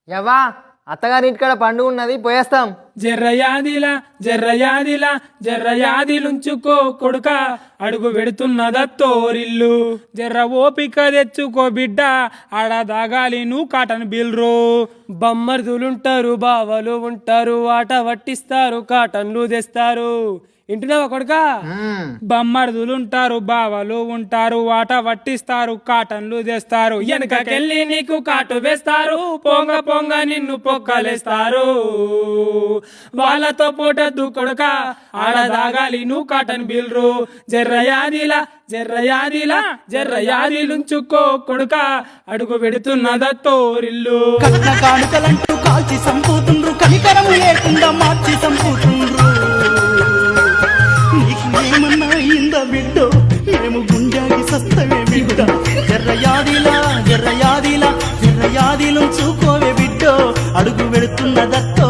యవ్వా అత్తగారింటికాడ పండుగ ఉన్నది పోయేస్తాం. జర్రయాదిలా జర్రయాదిలా జర్రయాదిలుంచుకో కొడుక అడుగు పెడుతున్నదత్తోరిల్లు జర్ర ఓపిక తెచ్చుకో బిడ్డ ఆడదాగాలి నువ్వు కాటన్ బిల్రు. బమ్మర్దులుంటారు బావలు ఉంటారు ఆట వట్టిస్తారు కాటన్లు తెస్తారు. ఇంటున్నావా కొడుకా? బమ్మర్దులుంటారు బావలు ఉంటారు ఆట వట్టిస్తారు కాటన్లు తెస్తారు. వెనకకెళ్ళి నీకు కాటు వేస్తారు పొంగ పొంగ నిన్ను పొక్కలేస్తారు. వాళ్ళతో పోటద్దు కొడుక ఆడదాగాలి నువ్వు కాటన్ బిల్రు. జర్రయాదిలా జర్రయాదిలా జర్రయాదిలుంచుకో కొడుక అడుగు పెడుతున్నదత్తోరిల్లు. కట్న కానుకలంటూ కాల్చి సంపుతుండ్రు కనికరము లేకుండా మార్చి సంపుతుండ్రు. నీకు ఏమన్నా అయిందా బిడ్డో మేము గుండెకి సస్తవే బిడ్డ. జర్రయాదిలా జర్రయాదిలా జర్రయాదిలుంచుకోవే బిడ్డో అడుగు పెడుతున్నదత్తో